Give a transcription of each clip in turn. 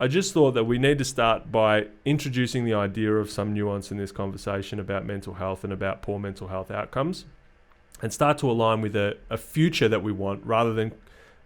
I just thought that we need to start by introducing the idea of some nuance in this conversation about mental health and about poor mental health outcomes, and start to align with a future that we want, rather than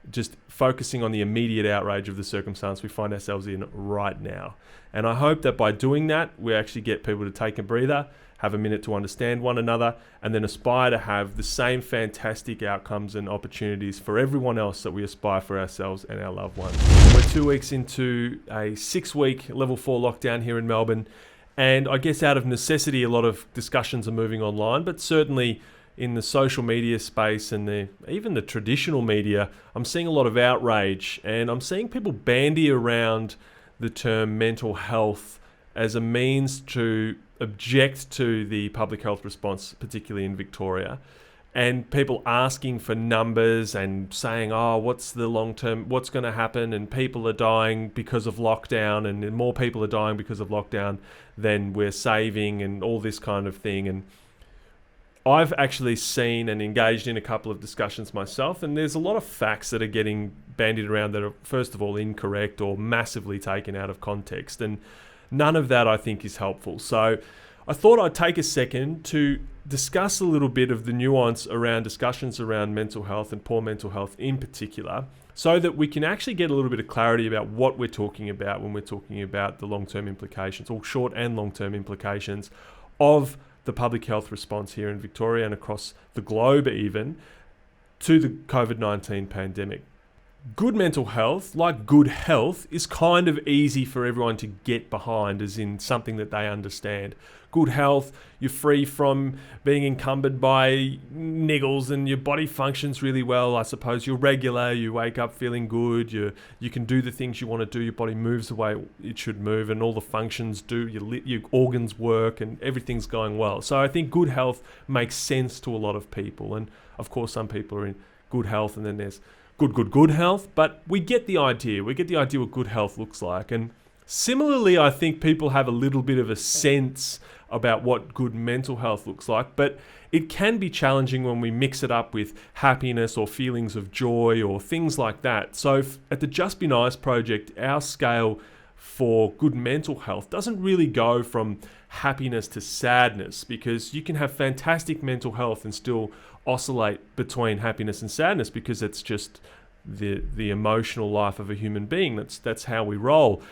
just focusing on the immediate outrage of the circumstance we find ourselves in right now. And I hope that by doing that, we actually get people to take a breather, have a minute to understand one another, and then aspire to have the same fantastic outcomes and opportunities for everyone else that we aspire for ourselves and our loved ones. We're 2 weeks into a 6-week level 4 lockdown here in Melbourne, and I guess out of necessity, a lot of discussions are moving online, but certainly in the social media space and even the traditional media, I'm seeing a lot of outrage, and I'm seeing people bandy around the term mental health as a means to object to the public health response, particularly in Victoria, and people asking for numbers and saying, oh, what's the long term, what's going to happen, and people are dying because of lockdown, and more people are dying because of lockdown than we're saving, and all this kind of thing. And I've actually seen and engaged in a couple of discussions myself, and there's a lot of facts that are getting bandied around that are, first of all, incorrect or massively taken out of context, and none of that I think is helpful. So I thought I'd take a second to discuss a little bit of the nuance around discussions around mental health and poor mental health in particular, so that we can actually get a little bit of clarity about what we're talking about when we're talking about the long-term implications, or short and long-term implications, of the public health response here in Victoria and across the globe even to the COVID-19 pandemic. Good mental health, like good health, is kind of easy for everyone to get behind, as in something that they understand. Good health, you're free from being encumbered by niggles, and your body functions really well. I suppose you're regular, you wake up feeling good, you can do the things you want to do, your body moves the way it should move, and all the functions do, your organs work, and everything's going well. So I think good health makes sense to a lot of people. And of course, some people are in good health, and then there's good health, but we get the idea. We get the idea what good health looks like. And similarly, I think people have a little bit of a sense about what good mental health looks like, but it can be challenging when we mix it up with happiness or feelings of joy or things like that. So at the Just Be Nice project, our scale for good mental health doesn't really go from happiness to sadness, because you can have fantastic mental health and still oscillate between happiness and sadness, because it's just the emotional life of a human being. That's how we roll.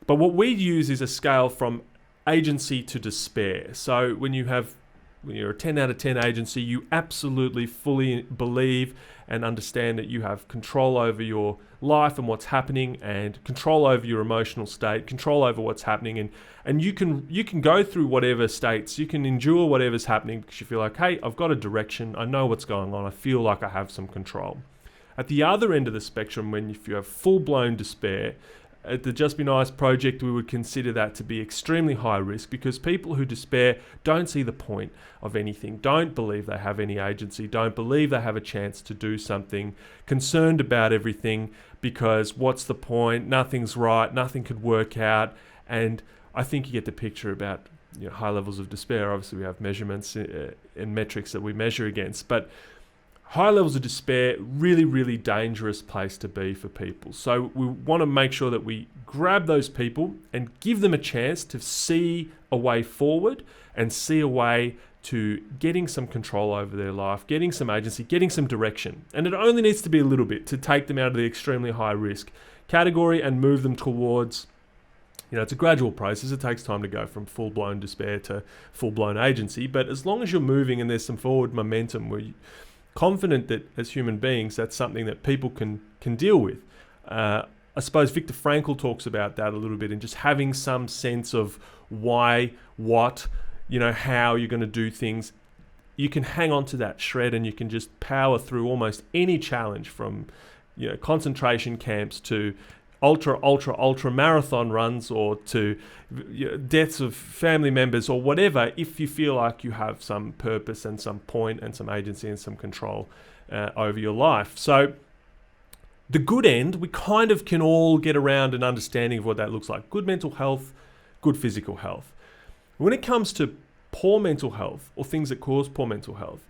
But what we use is a scale from agency to despair. So when you're a 10 out of 10 agency, you absolutely fully believe and understand that you have control over your life and what's happening, and control over your emotional state, control over what's happening, and you can go through whatever states, you can endure whatever's happening, because you feel like, hey, I've got a direction, I know what's going on, I feel like I have some control. At the other end of the spectrum, if you have full-blown despair, at the Just Be Nice project, we would consider that to be extremely high risk, because people who despair don't see the point of anything, don't believe they have any agency, don't believe they have a chance to do something, concerned about everything, because what's the point? Nothing's right, nothing could work out. And I think you get the picture about high levels of despair. Obviously, we have measurements and metrics that we measure against, but high levels of despair, really, really dangerous place to be for people. So we want to make sure that we grab those people and give them a chance to see a way forward and see a way to getting some control over their life, getting some agency, getting some direction. And it only needs to be a little bit to take them out of the extremely high risk category and move them towards, it's a gradual process. It takes time to go from full-blown despair to full-blown agency. But as long as you're moving and there's some forward momentum, where you're confident that as human beings, that's something that people can deal with. I suppose Viktor Frankl talks about that a little bit, and just having some sense of why, what, how you're going to do things. You can hang on to that shred, and you can just power through almost any challenge, from concentration camps to ultra marathon runs, or to deaths of family members, or whatever, if you feel like you have some purpose and some point and some agency and some control over your life. So the good end, we kind of can all get around an understanding of what that looks like. Good mental health, good physical health. When it comes to poor mental health, or things that cause poor mental health,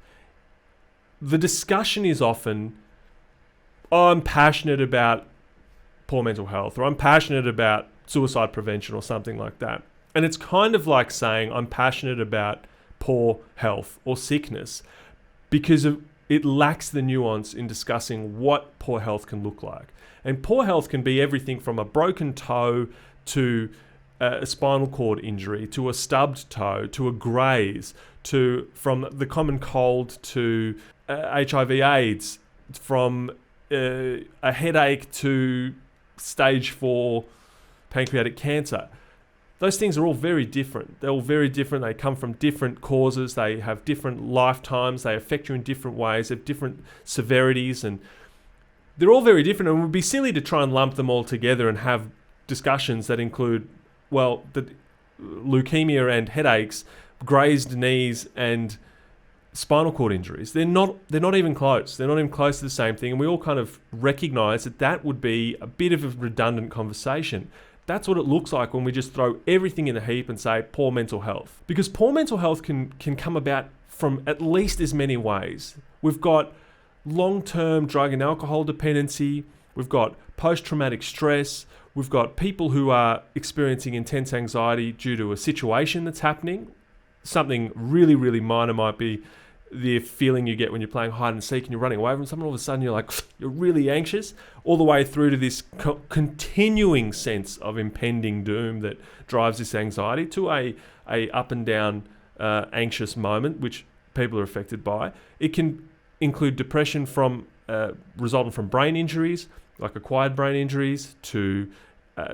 the discussion is often, I'm passionate about poor mental health, or I'm passionate about suicide prevention or something like that. And it's kind of like saying I'm passionate about poor health or sickness because it lacks the nuance in discussing what poor health can look like. And poor health can be everything from a broken toe to a spinal cord injury, to a stubbed toe, to a graze, from the common cold to HIV/AIDS, from a headache to stage 4 pancreatic cancer. Those things are all very different. They're all very different. They come from different causes. They have different lifetimes. They affect you in different ways. They have different severities, and they're all very different. And it would be silly to try and lump them all together and have discussions that include, well, the leukemia and headaches, grazed knees and spinal cord injuries. They're not even close. They're not even close to the same thing. And we all kind of recognize that would be a bit of a redundant conversation. That's what it looks like when we just throw everything in a heap and say poor mental health. Because poor mental health can come about from at least as many ways. We've got long-term drug and alcohol dependency. We've got post-traumatic stress. We've got people who are experiencing intense anxiety due to a situation that's happening. Something really, really minor might be the feeling you get when you're playing hide and seek and you're running away from someone. All of a sudden you're really anxious, all the way through to this continuing sense of impending doom that drives this anxiety, to a up and down anxious moment, which people are affected by. It can include depression from resultant from brain injuries, like acquired brain injuries, to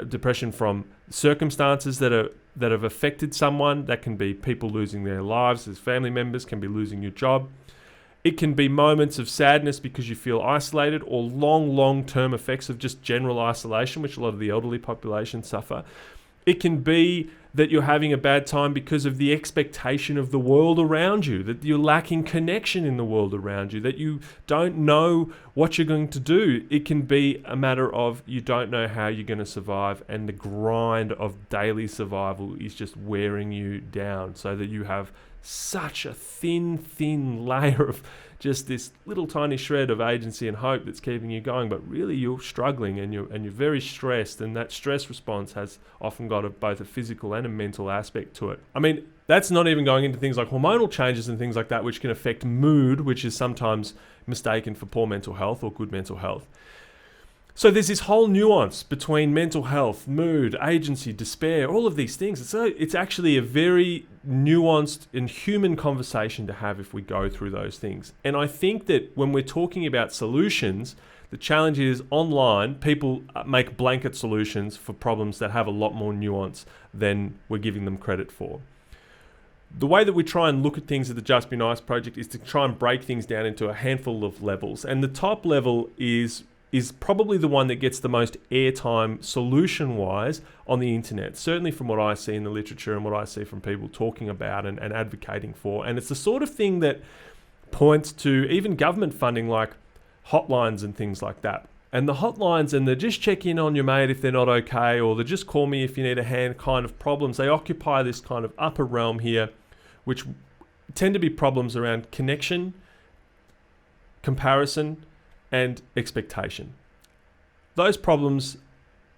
depression from circumstances that have affected someone. That can be people losing their lives as family members, can be losing your job. It can be moments of sadness because you feel isolated, or long-term effects of just general isolation, which a lot of the elderly population suffer. It can be that you're having a bad time because of the expectation of the world around you, that you're lacking connection in the world around you, that you don't know what you're going to do. It can be a matter of you don't know how you're going to survive, and the grind of daily survival is just wearing you down, so that you have such a thin layer of just this little tiny shred of agency and hope that's keeping you going, but really you're struggling and you're very stressed, and that stress response has often got both a physical and a mental aspect to it. I mean, that's not even going into things like hormonal changes and things like that, which can affect mood, which is sometimes mistaken for poor mental health or good mental health. So there's this whole nuance between mental health, mood, agency, despair, all of these things. It's actually a very nuanced and human conversation to have if we go through those things. And I think that when we're talking about solutions, the challenge is online, people make blanket solutions for problems that have a lot more nuance than we're giving them credit for. The way that we try and look at things at the Just Be Nice project is to try and break things down into a handful of levels. And the top level is probably the one that gets the most airtime solution-wise on the internet, certainly from what I see in the literature and what I see from people talking about and advocating for. And it's the sort of thing that points to even government funding like hotlines and things like that. And the hotlines and the just check in on your mate if they're not okay, or the just call me if you need a hand kind of problems, they occupy this kind of upper realm here, which tend to be problems around connection, comparison, and expectation. Those problems,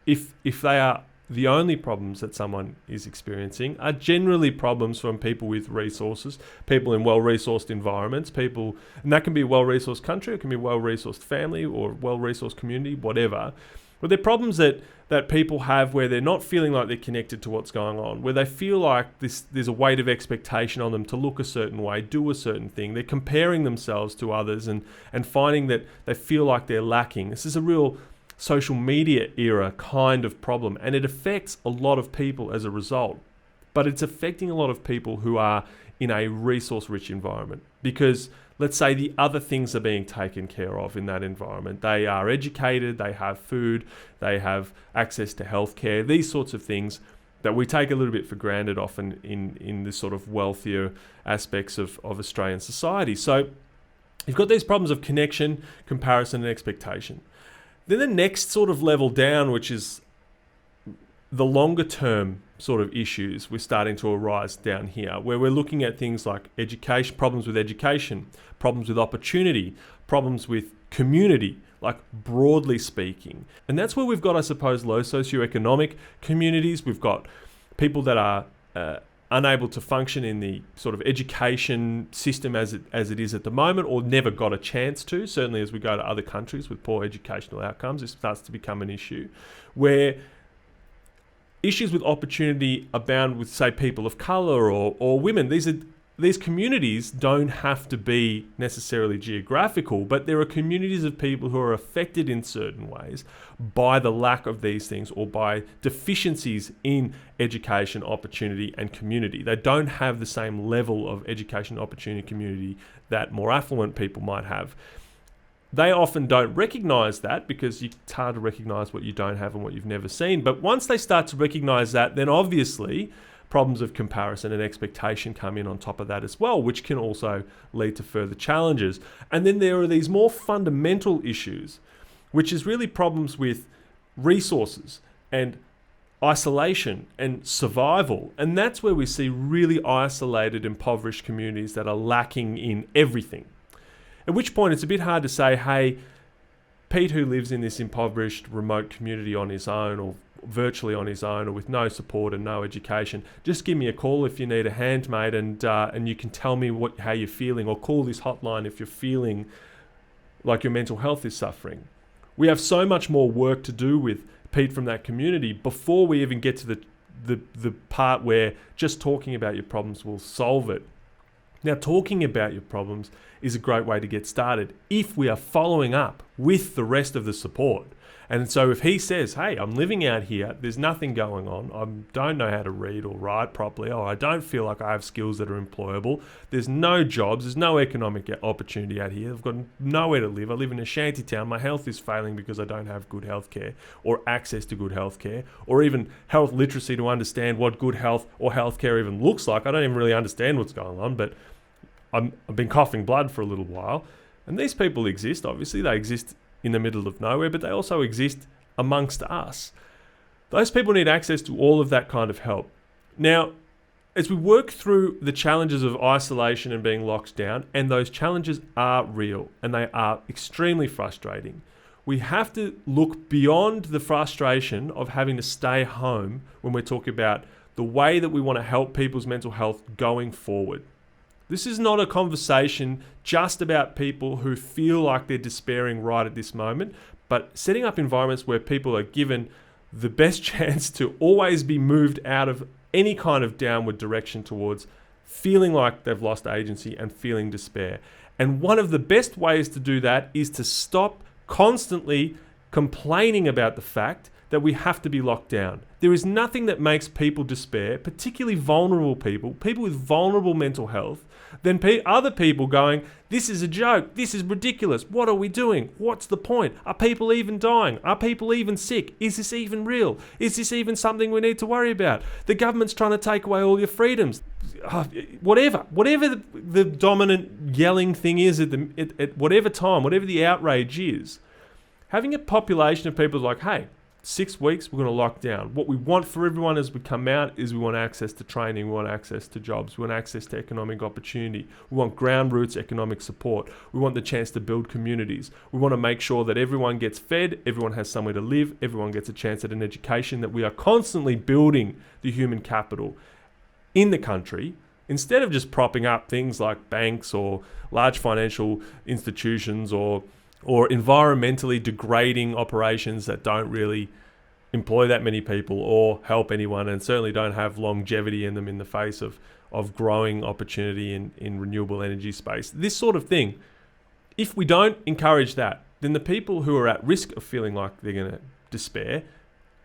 if they are the only problems that someone is experiencing, are generally problems from people with resources, people in well-resourced environments, and that can be a well-resourced country, it can be a well-resourced family or well-resourced community, whatever. But they're problems that people have where they're not feeling like they're connected to what's going on, where they feel like there's a weight of expectation on them to look a certain way, do a certain thing. They're comparing themselves to others and finding that they feel like they're lacking. This is a real social media era kind of problem, and it affects a lot of people as a result. But it's affecting a lot of people who are in a resource-rich environment because, let's say, the other things are being taken care of in that environment. They are educated, they have food, they have access to healthcare, these sorts of things that we take a little bit for granted often in the sort of wealthier aspects of Australian society. So you've got these problems of connection, comparison, and expectation. Then the next sort of level down, which is the longer term sort of issues we're starting to arise down here, where we're looking at things like education, problems with opportunity, problems with community, like broadly speaking. And that's where we've got, I suppose, low socioeconomic communities. We've got people that are unable to function in the sort of education system as it is at the moment, or never got a chance to. Certainly as we go to other countries with poor educational outcomes, it starts to become an issue where issues with opportunity abound with, say, people of colour or women. These communities don't have to be necessarily geographical, but there are communities of people who are affected in certain ways by the lack of these things or by deficiencies in education, opportunity and community. They don't have the same level of education, opportunity, community that more affluent people might have. They often don't recognise that because it's hard to recognise what you don't have and what you've never seen. But once they start to recognise that, then obviously problems of comparison and expectation come in on top of that as well, which can also lead to further challenges. And then there are these more fundamental issues, which is really problems with resources and isolation and survival. And that's where we see really isolated, impoverished communities that are lacking in everything. At which point it's a bit hard to say, hey, Pete, who lives in this impoverished remote community on his own or virtually on his own or with no support and no education, just give me a call if you need a hand, mate, and you can tell me how you're feeling, or call this hotline if you're feeling like your mental health is suffering. We have so much more work to do with Pete from that community before we even get to the part where just talking about your problems will solve it. Now, talking about your problems is a great way to get started if we are following up with the rest of the support. And so if he says, hey, I'm living out here, there's nothing going on, I don't know how to read or write properly, or I don't feel like I have skills that are employable, there's no jobs, there's no economic opportunity out here, I've got nowhere to live, I live in a shanty town, my health is failing because I don't have good healthcare or access to good healthcare, or even health literacy to understand what good health or healthcare even looks like. I don't even really understand what's going on, but I've been coughing blood for a little while. And these people exist, obviously, they exist in the middle of nowhere, but they also exist amongst us. Those people need access to all of that kind of help. Now, as we work through the challenges of isolation and being locked down, and those challenges are real and they are extremely frustrating, we have to look beyond the frustration of having to stay home when we're talking about the way that we want to help people's mental health going forward. This is not a conversation just about people who feel like they're despairing right at this moment, but setting up environments where people are given the best chance to always be moved out of any kind of downward direction towards feeling like they've lost agency and feeling despair. And one of the best ways to do that is to stop constantly complaining about the fact that we have to be locked down. There is nothing that makes people despair, particularly vulnerable people with vulnerable mental health, than other people going, this is a joke, this is ridiculous, what are we doing? What's the point? Are people even dying? Are people even sick? Is this even real? Is this even something we need to worry about? The government's trying to take away all your freedoms. Whatever the dominant yelling thing is at whatever time, whatever the outrage is, having a population of people like, hey, 6 weeks, we're going to lock down. What we want for everyone as we come out is we want access to training, we want access to jobs, we want access to economic opportunity, we want ground roots economic support, we want the chance to build communities, we want to make sure that everyone gets fed, everyone has somewhere to live, everyone gets a chance at an education, that we are constantly building the human capital in the country, instead of just propping up things like banks or large financial institutions or environmentally degrading operations that don't really employ that many people or help anyone, and certainly don't have longevity in them in the face of growing opportunity in renewable energy space. This sort of thing, if we don't encourage that, then the people who are at risk of feeling like they're going to despair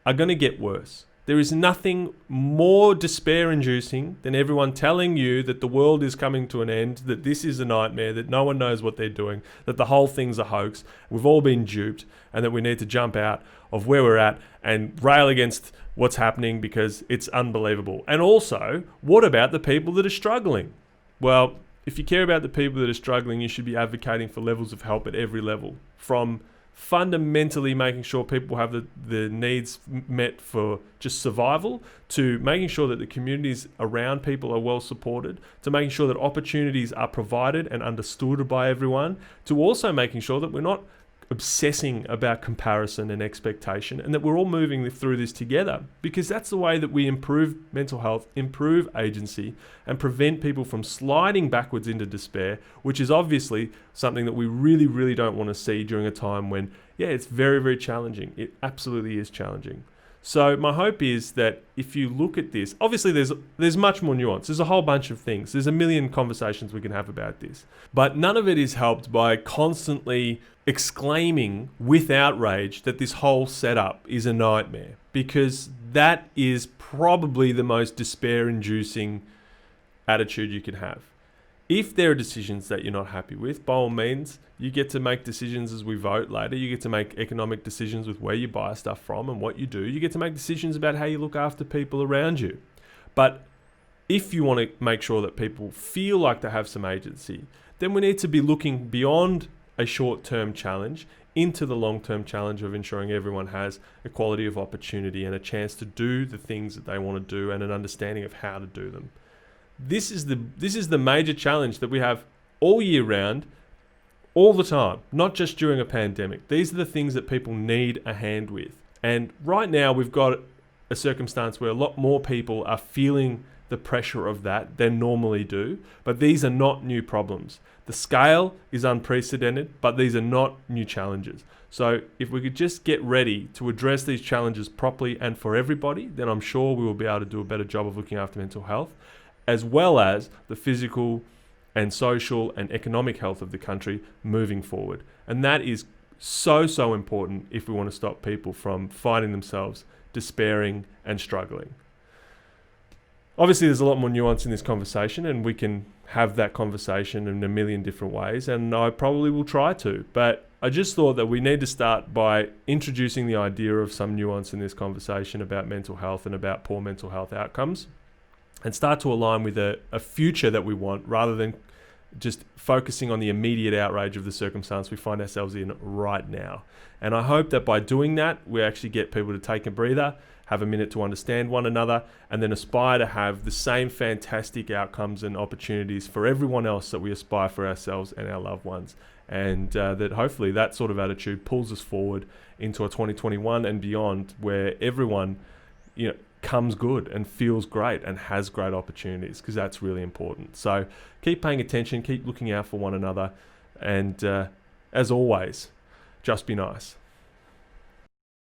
are going to get worse. There is nothing more despair-inducing than everyone telling you that the world is coming to an end, that this is a nightmare, that no one knows what they're doing, that the whole thing's a hoax, we've all been duped, and that we need to jump out of where we're at and rail against what's happening because it's unbelievable. And also, what about the people that are struggling? Well, if you care about the people that are struggling, you should be advocating for levels of help at every level, from fundamentally making sure people have the needs met for just survival, to making sure that the communities around people are well supported, to making sure that opportunities are provided and understood by everyone, to also making sure that we're not obsessing about comparison and expectation, and that we're all moving through this together, because that's the way that we improve mental health, improve agency, and prevent people from sliding backwards into despair, which is obviously something that we really, really don't want to see during a time when, it's very, very challenging. It absolutely is challenging. So my hope is that if you look at this, obviously there's much more nuance. There's a whole bunch of things. There's a million conversations we can have about this. But none of it is helped by constantly exclaiming with outrage that this whole setup is a nightmare, because that is probably the most despair-inducing attitude you can have. If there are decisions that you're not happy with, by all means, you get to make decisions as we vote later. You get to make economic decisions with where you buy stuff from and what you do. You get to make decisions about how you look after people around you. But if you want to make sure that people feel like they have some agency, then we need to be looking beyond a short-term challenge into the long-term challenge of ensuring everyone has equality of opportunity and a chance to do the things that they want to do and an understanding of how to do them. This is the major challenge that we have all year round, all the time, not just during a pandemic. These are the things that people need a hand with. And right now we've got a circumstance where a lot more people are feeling the pressure of that than normally do, but these are not new problems. The scale is unprecedented, but these are not new challenges. So if we could just get ready to address these challenges properly and for everybody, then I'm sure we will be able to do a better job of looking after mental health, as well as the physical and social and economic health of the country moving forward. And that is so, so important if we want to stop people from finding themselves despairing and struggling. Obviously, there's a lot more nuance in this conversation, and we can have that conversation in a million different ways, and I probably will try to. But I just thought that we need to start by introducing the idea of some nuance in this conversation about mental health and about poor mental health outcomes, and start to align with a future that we want, rather than just focusing on the immediate outrage of the circumstance we find ourselves in right now. And I hope that by doing that, we actually get people to take a breather, have a minute to understand one another, and then aspire to have the same fantastic outcomes and opportunities for everyone else that we aspire for ourselves and our loved ones. And that hopefully that sort of attitude pulls us forward into a 2021 and beyond, where everyone, comes good and feels great and has great opportunities, because that's really important. So keep paying attention, keep looking out for one another, and as always, just be nice.